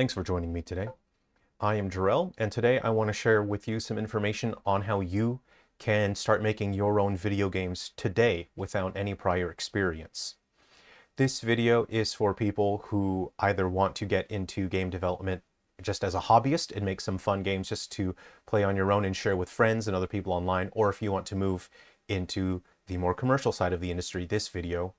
Thanks for joining me today. I am Jerrel, and today I want to share with you some information on how you can start making your own video games today without any prior experience. This video is for people who either want to get into game development just as a hobbyist and make some fun games just to play on your own and share with friends and other people online, or if you want to move into the more commercial side of the industry, this video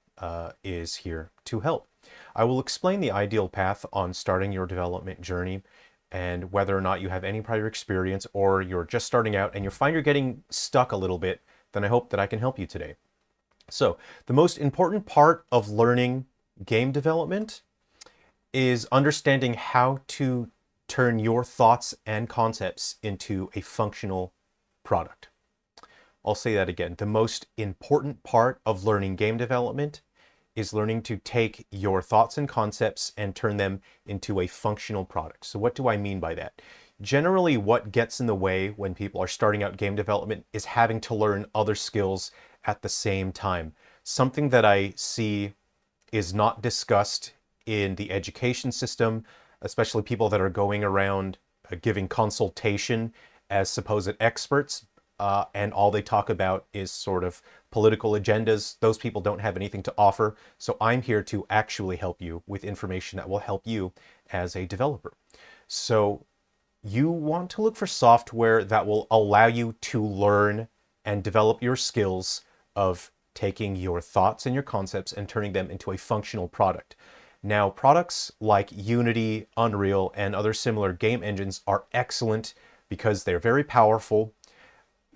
is here to help. I will explain the ideal path on starting your development journey and whether or not you have any prior experience or you're just starting out and you find you're getting stuck a little bit, then I hope that I can help you today. So the most important part of learning game development is understanding how to turn your thoughts and concepts into a functional product. I'll say that again. The most important part of learning game development is learning to take your thoughts and concepts and turn them into a functional product. So what do I mean by that? Generally, what gets in the way when people are starting out game development is having to learn other skills at the same time. Something that I see is not discussed in the education system, especially people that are going around giving consultation as supposed experts, and all they talk about is sort of political agendas. Those people don't have anything to offer. So I'm here to actually help you with information that will help you as a developer. So you want to look for software that will allow you to learn and develop your skills of taking your thoughts and your concepts and turning them into a functional product. Now, products like Unity, Unreal, and other similar game engines are excellent because they're very powerful.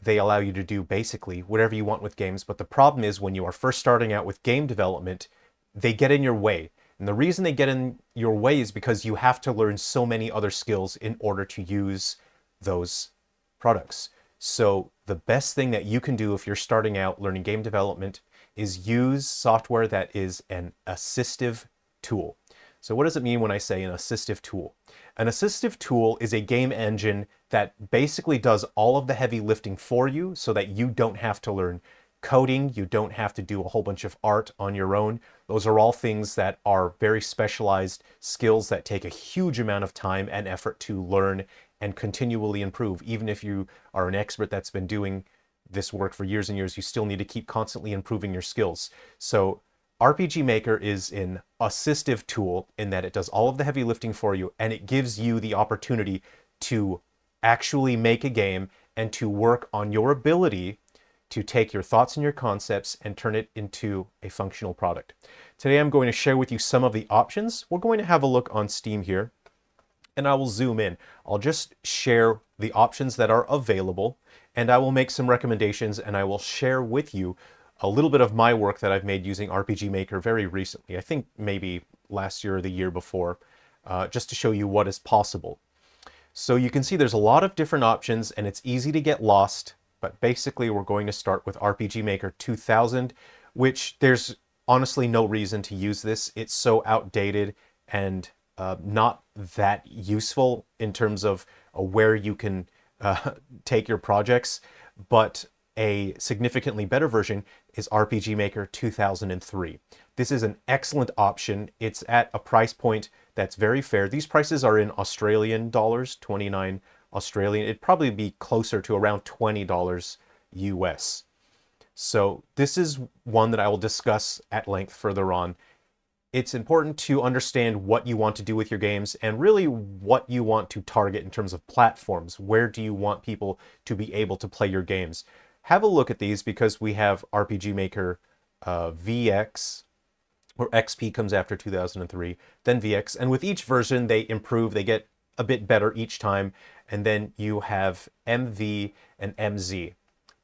They allow you to do basically whatever you want with games, but the problem is when you are first starting out with game development, they get in your way. And the reason they get in your way is because you have to learn so many other skills in order to use those products. So the best thing that you can do if you're starting out learning game development is use software that is an assistive tool. So what does it mean when I say an assistive tool? An assistive tool is a game engine that basically does all of the heavy lifting for you so that you don't have to learn coding, you don't have to do a whole bunch of art on your own. Those are all things that are very specialized skills that take a huge amount of time and effort to learn and continually improve. Even if you are an expert that's been doing this work for years and years, you still need to keep constantly improving your skills. So RPG Maker is an assistive tool in that it does all of the heavy lifting for you, and it gives you the opportunity to actually make a game and to work on your ability to take your thoughts and your concepts and turn it into a functional product. Today I'm going to share with you some of the options. We're going to have a look on Steam here, and I will zoom in. I'll just share the options that are available, and I will make some recommendations, and I will share with you a little bit of my work that I've made using RPG Maker very recently. I think maybe last year or the year before, just to show you what is possible. So you can see there's a lot of different options and it's easy to get lost, but basically we're going to start with RPG Maker 2000, which there's honestly no reason to use this. It's so outdated and not that useful in terms of where you can take your projects, but a significantly better version is RPG Maker 2003. This is an excellent option. It's at a price point that's very fair. These prices are in Australian dollars, 29 Australian. It'd probably be closer to around $20 US. So this is one that I will discuss at length further on. It's important to understand what you want to do with your games and really what you want to target in terms of platforms. Where do you want people to be able to play your games? Have a look at these because we have RPG Maker VX, or XP comes after 2003, then VX, and with each version they improve, they get a bit better each time, and then you have MV and MZ.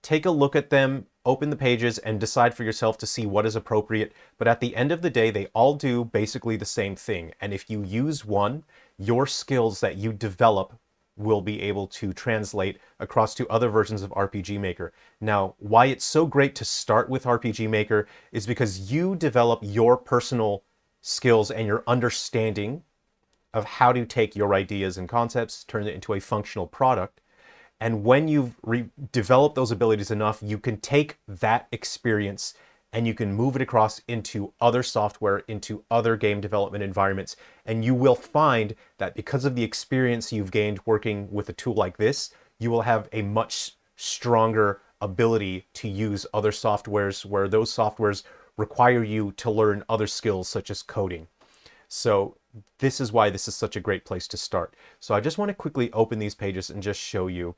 Take a look at them, open the pages, and decide for yourself to see what is appropriate, but at the end of the day they all do basically the same thing, and if you use one, your skills that you develop will be able to translate across to other versions of RPG Maker. Now, why it's so great to start with RPG Maker is because you develop your personal skills and your understanding of how to take your ideas and concepts, turn it into a functional product. And when you've developed those abilities enough, you can take that experience and you can move it across into other software, into other game development environments. And you will find that because of the experience you've gained working with a tool like this, you will have a much stronger ability to use other softwares where those softwares require you to learn other skills such as coding. So this is why this is such a great place to start. So I just want to quickly open these pages and just show you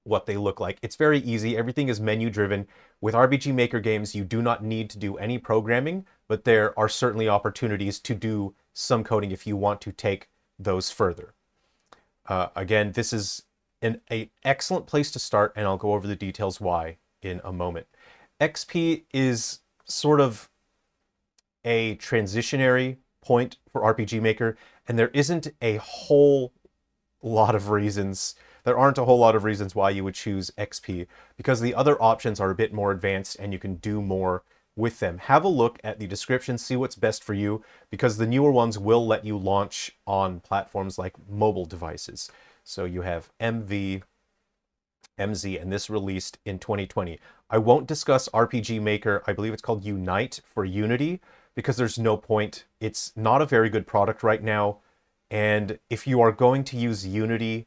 what they look like. It's very easy. Everything is menu driven. With RPG Maker games, you do not need to do any programming, but there are certainly opportunities to do some coding if you want to take those further. Again, this is an excellent place to start, and I'll go over the details why in a moment. XP is sort of a transitionary point for RPG Maker, and there isn't a whole lot of reasons. There aren't a whole lot of reasons why you would choose XP, because the other options are a bit more advanced and you can do more with them. Have a look at the description, see what's best for you, because the newer ones will let you launch on platforms like mobile devices. So you have MV, MZ, and this released in 2020. I won't discuss RPG Maker, I believe it's called Unite for Unity, because there's no point. It's not a very good product right now, and if you are going to use Unity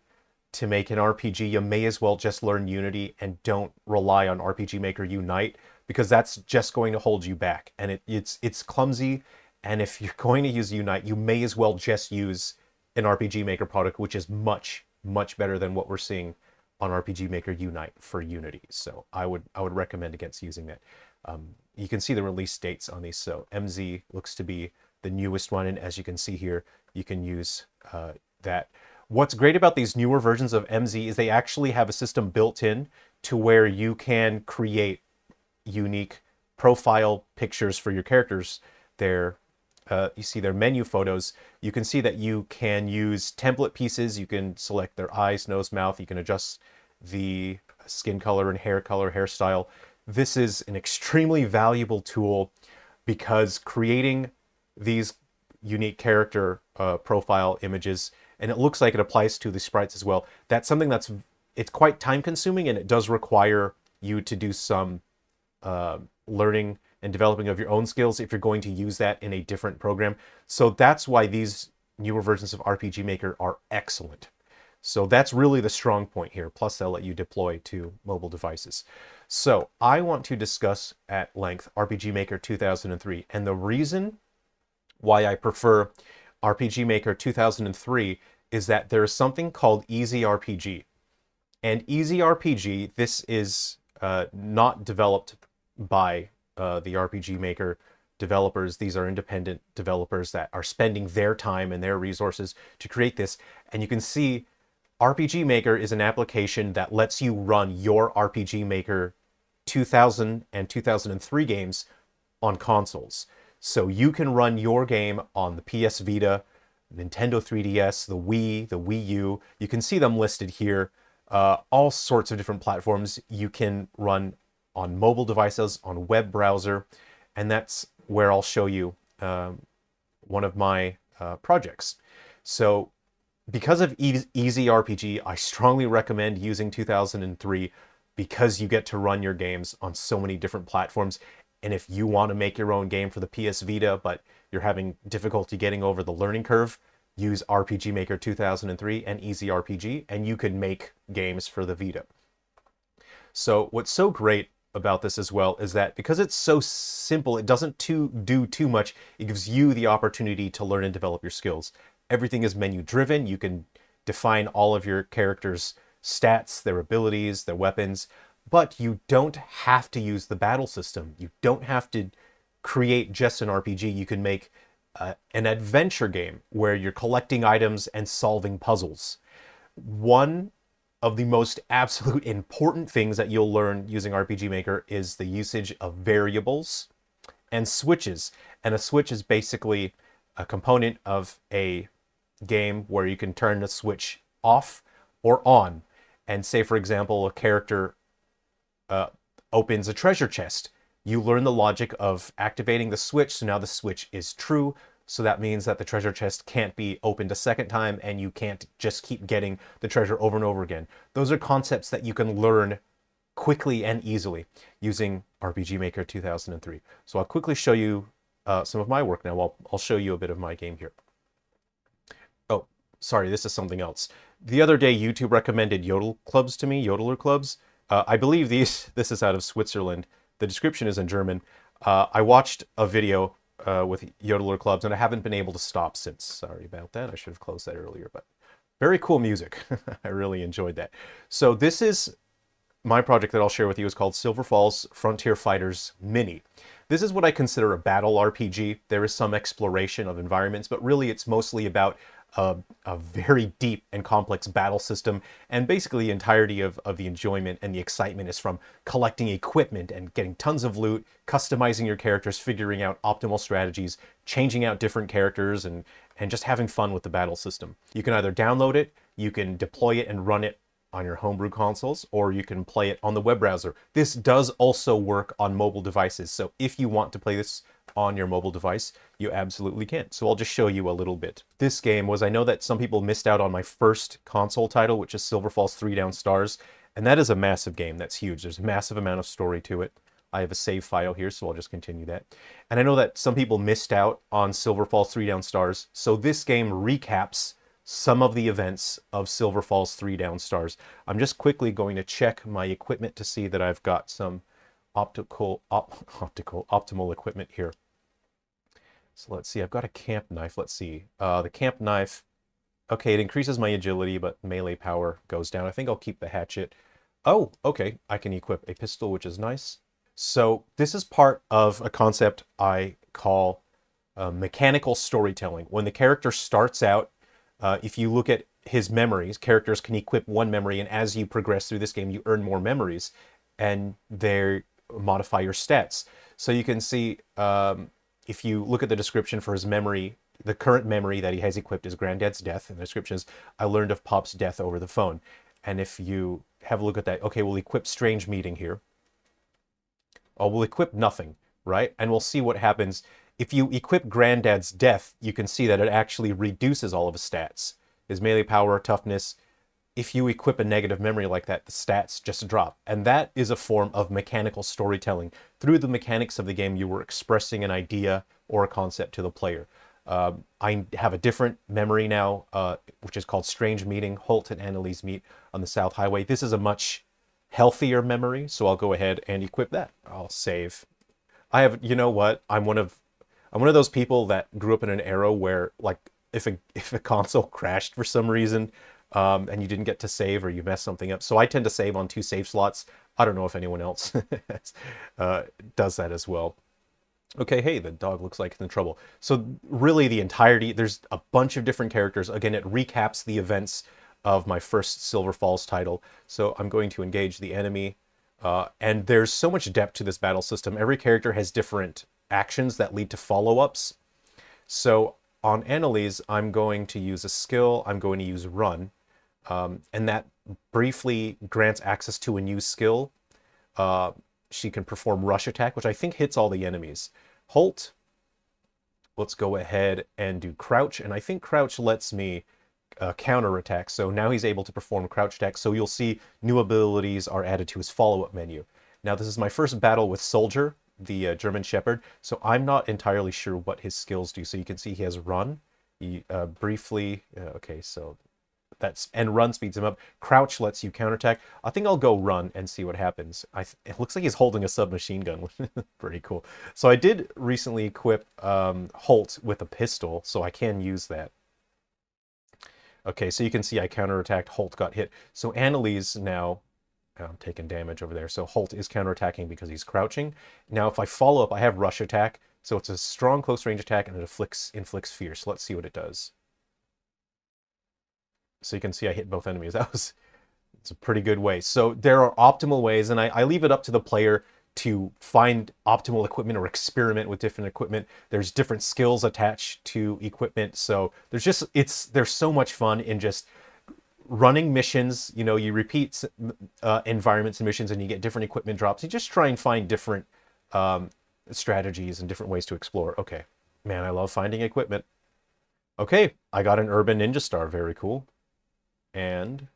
to make an RPG, you may as well just learn Unity and don't rely on RPG Maker Unite, because that's just going to hold you back, and it's clumsy. And if you're going to use Unite, you may as well just use an RPG Maker product, which is much better than what we're seeing on RPG Maker Unite for Unity. So I would recommend against using that. You can see the release dates on these. So MZ looks to be the newest one, and as you can see here, you can use that. What's great about these newer versions of MZ is they actually have a system built in to where you can create unique profile pictures for your characters. You see their menu photos. You can see that you can use template pieces. You can select their eyes, nose, mouth. You can adjust the skin color and hair color, hairstyle. This is an extremely valuable tool because creating these unique character profile images, and it looks like it applies to the sprites as well. That's something it's quite time consuming, and it does require you to do some learning and developing of your own skills if you're going to use that in a different program. So that's why these newer versions of RPG Maker are excellent. So that's really the strong point here. Plus, they'll let you deploy to mobile devices. So I want to discuss at length RPG Maker 2003. And the reason why I prefer RPG Maker 2003 is that there is something called Easy RPG. And Easy RPG, this is not developed by the RPG Maker developers. These are independent developers that are spending their time and their resources to create this. And you can see RPG Maker is an application that lets you run your RPG Maker 2000 and 2003 games on consoles. So you can run your game on the PS Vita, Nintendo 3DS, the Wii, the Wii U. You can see them listed here. All sorts of different platforms. You can run on mobile devices, on web browser, and that's where I'll show you one of my projects. So because of Easy RPG, I strongly recommend using 2003 because you get to run your games on so many different platforms. And if you want to make your own game for the PS Vita, but you're having difficulty getting over the learning curve, use RPG Maker 2003 and Easy RPG, and you can make games for the Vita. So what's so great about this as well is that because it's so simple, it doesn't do too much. It gives you the opportunity to learn and develop your skills. Everything is menu driven. You can define all of your characters' stats, their abilities, their weapons, but you don't have to use the battle system. You don't have to create just an RPG. You can make an adventure game where you're collecting items and solving puzzles. One of the most absolute important things that you'll learn using RPG Maker is the usage of variables and switches. And a switch is basically a component of a game where you can turn the switch off or on. And say, for example, a character opens a treasure chest. You learn the logic of activating the switch, so now the switch is true. So that means that the treasure chest can't be opened a second time, and you can't just keep getting the treasure over and over again. Those are concepts that you can learn quickly and easily using RPG Maker 2003. So I'll quickly show you some of my work now. I'll show you a bit of my game here. Oh, sorry, this is something else. The other day, YouTube recommended yodel clubs to me, yodeler clubs. I believe this is out of Switzerland. The description is in German. I watched a video with yodeler clubs, and I haven't been able to stop since. Sorry about that. I should have closed that earlier, but very cool music. I really enjoyed that. So this is my project that I'll share with you. Is called Silver Falls Frontier Fighters Mini. This is what I consider a battle RPG. There is some exploration of environments, but really it's mostly about a very deep and complex battle system, and basically the entirety of the enjoyment and the excitement is from collecting equipment and getting tons of loot, customizing your characters, figuring out optimal strategies, changing out different characters, and just having fun with the battle system. You can either download it, you can deploy it and run it on your homebrew consoles, or you can play it on the web browser. This does also work on mobile devices, so if you want to play this on your mobile device, you absolutely can. So I'll just show you a little bit. This game was, I know that some people missed out on my first console title, which is Silver Falls 3 Down Stars, and that is a massive game. That's huge. There's a massive amount of story to it. I have a save file here, so I'll just continue that. And I know that some people missed out on Silver Falls 3 Down Stars, so this game recaps some of the events of Silver Falls 3 Down Stars. I'm just quickly going to check my equipment to see that I've got some optimal equipment here. So let's see, I've got a camp knife. Let's see. The camp knife, okay, it increases my agility, but melee power goes down. I think I'll keep the hatchet. Oh, okay, I can equip a pistol, which is nice. So this is part of a concept I call mechanical storytelling. When the character starts out, if you look at his memories, characters can equip one memory, and as you progress through this game, you earn more memories, and they modify your stats. So you can see, if you look at the description for his memory, the current memory that he has equipped is Granddad's death, and the description is, I learned of Pop's death over the phone. And if you have a look at that, okay, we'll equip Strange Meeting here. Oh, we'll equip nothing, right? And we'll see what happens. If you equip Granddad's death, you can see that it actually reduces all of his stats. His melee power, toughness. If you equip a negative memory like that, the stats just drop. And that is a form of mechanical storytelling. Through the mechanics of the game, you were expressing an idea or a concept to the player. I have a different memory now, which is called Strange Meeting. Holt and Annalise meet on the South Highway. This is a much healthier memory, so I'll go ahead and equip that. I'll save. I have, you know what? I'm one of those people that grew up in an era where, like, if a console crashed for some reason, and you didn't get to save or you messed something up. So I tend to save on 2 save slots. I don't know if anyone else does that as well. Okay, hey, the dog looks like it's in trouble. So really the entirety, there's a bunch of different characters. Again, it recaps the events of my first Silver Falls title. So I'm going to engage the enemy. And there's so much depth to this battle system. Every character has different actions that lead to follow-ups. So on Annalise, I'm going to use a skill. I'm going to use Run. And that briefly grants access to a new skill. She can perform Rush Attack, which I think hits all the enemies. Holt, let's go ahead and do Crouch. And I think Crouch lets me counter attack. So now he's able to perform Crouch Attack. So you'll see new abilities are added to his follow-up menu. Now this is my first battle with Soldier, the German Shepherd. So I'm not entirely sure what his skills do. So you can see he has Run. He briefly, okay, so and Run speeds him up. Crouch lets you counterattack. I think I'll go Run and see what happens. It looks like he's holding a submachine gun, which is pretty cool. So I did recently equip Holt with a pistol, so I can use that. Okay, so you can see I counterattacked. Holt got hit. So Annalise now, I'm taking damage over there. So Holt is counterattacking because he's crouching. Now if I follow up, I have Rush Attack. So it's a strong close range attack and it inflicts fear. So let's see what it does. So you can see I hit both enemies. It's a pretty good way. So there are optimal ways, and I leave it up to the player to find optimal equipment or experiment with different equipment. There's different skills attached to equipment. So there's so much fun in just running missions. You know, you repeat environments and missions and you get different equipment drops. You just try and find different strategies and different ways to explore. Okay, man, I love finding equipment. Okay, I got an Urban Ninja Star, very cool. And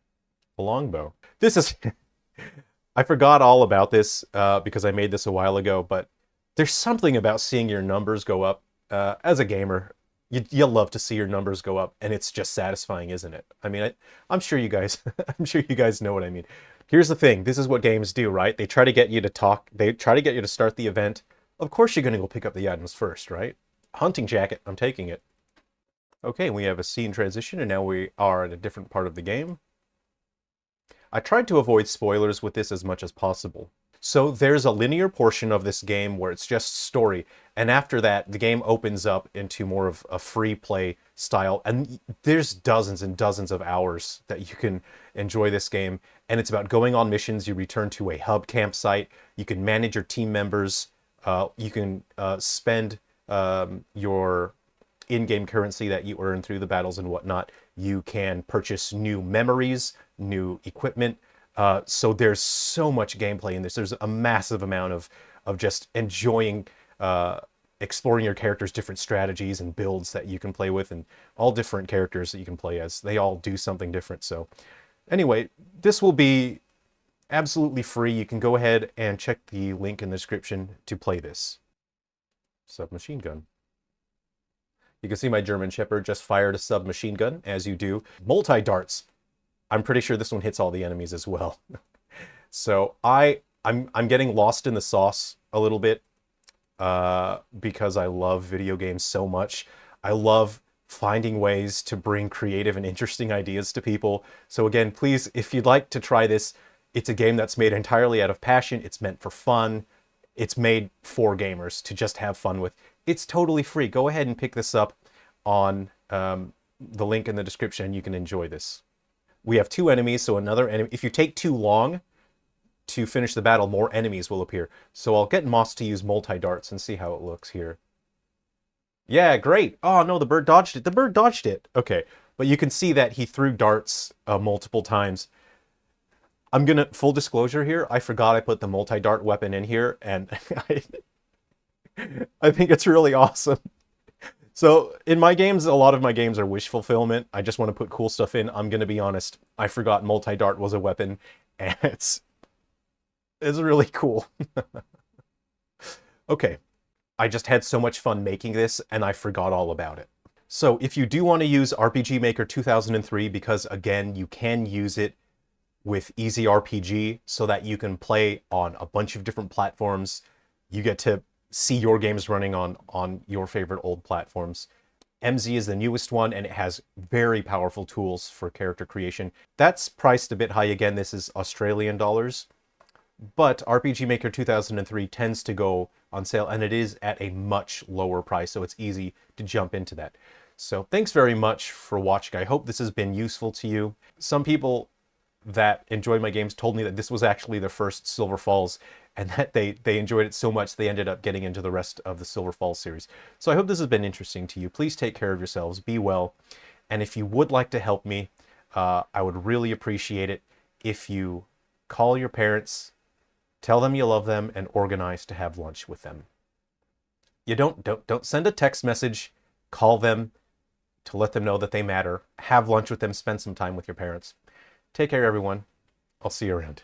a longbow. This is... I forgot all about this because I made this a while ago, but there's something about seeing your numbers go up. As a gamer, you love to see your numbers go up, and it's just satisfying, isn't it? I mean, I'm sure you guys, I'm sure you guys know what I mean. Here's the thing. This is what games do, right? They try to get you to talk. They try to get you to start the event. Of course you're going to go pick up the items first, right? Hunting jacket. I'm taking it. Okay, we have a scene transition, and now we are at a different part of the game. I tried to avoid spoilers with this as much as possible. So there's a linear portion of this game where it's just story, and after that, the game opens up into more of a free play style, and there's dozens and dozens of hours that you can enjoy this game, and it's about going on missions. You return to a hub campsite, you can manage your team members, you can spend your in-game currency that you earn through the battles and whatnot. You can purchase new memories, new equipment. So there's so much gameplay in this. There's a massive amount of just enjoying exploring your character's different strategies and builds that you can play with, and all different characters that you can play as. They all do something different. So anyway, this will be absolutely free. You can go ahead and check the link in the description to play this. Submachine gun. You can see my German Shepherd just fired a submachine gun, as you do. Multi-darts. I'm pretty sure this one hits all the enemies as well. So I'm getting lost in the sauce a little bit because I love video games so much. I love finding ways to bring creative and interesting ideas to people. So again, please, if you'd like to try this, it's a game that's made entirely out of passion. It's meant for fun. It's made for gamers to just have fun with. It's totally free. Go ahead and pick this up on the link in the description. You can enjoy this. We have 2 enemies, so another enemy. If you take too long to finish the battle, more enemies will appear. So I'll get Moss to use multi-darts and see how it looks here. Yeah, great. Oh no, the bird dodged it. The bird dodged it. Okay, but you can see that he threw darts multiple times. I'm gonna, full disclosure here, I forgot I put the multi-dart weapon in here, and I think it's really awesome. So in my games, a lot of my games are wish fulfillment. I just want to put cool stuff in. I'm going to be honest. I forgot multi-dart was a weapon, and it's really cool. Okay. I just had so much fun making this, and I forgot all about it. So if you do want to use RPG Maker 2003, because again, you can use it with Easy RPG so that you can play on a bunch of different platforms. You get to see your games running on your favorite old platforms. MZ is the newest one, and it has very powerful tools for character creation. That's priced a bit high. Again, this is Australian dollars, but RPG Maker 2003 tends to go on sale, and it is at a much lower price, so it's easy to jump into that. So thanks very much for watching. I hope this has been useful to you. Some people that enjoy my games told me that this was actually their first Silver Falls, and that they enjoyed it so much they ended up getting into the rest of the Silver Falls series. So I hope this has been interesting to you. Please take care of yourselves, be well, and if you would like to help me, I would really appreciate it if you call your parents, tell them you love them, and organize to have lunch with them. You don't send a text message, call them to let them know that they matter. Have lunch with them, spend some time with your parents. Take care, everyone. I'll see you around.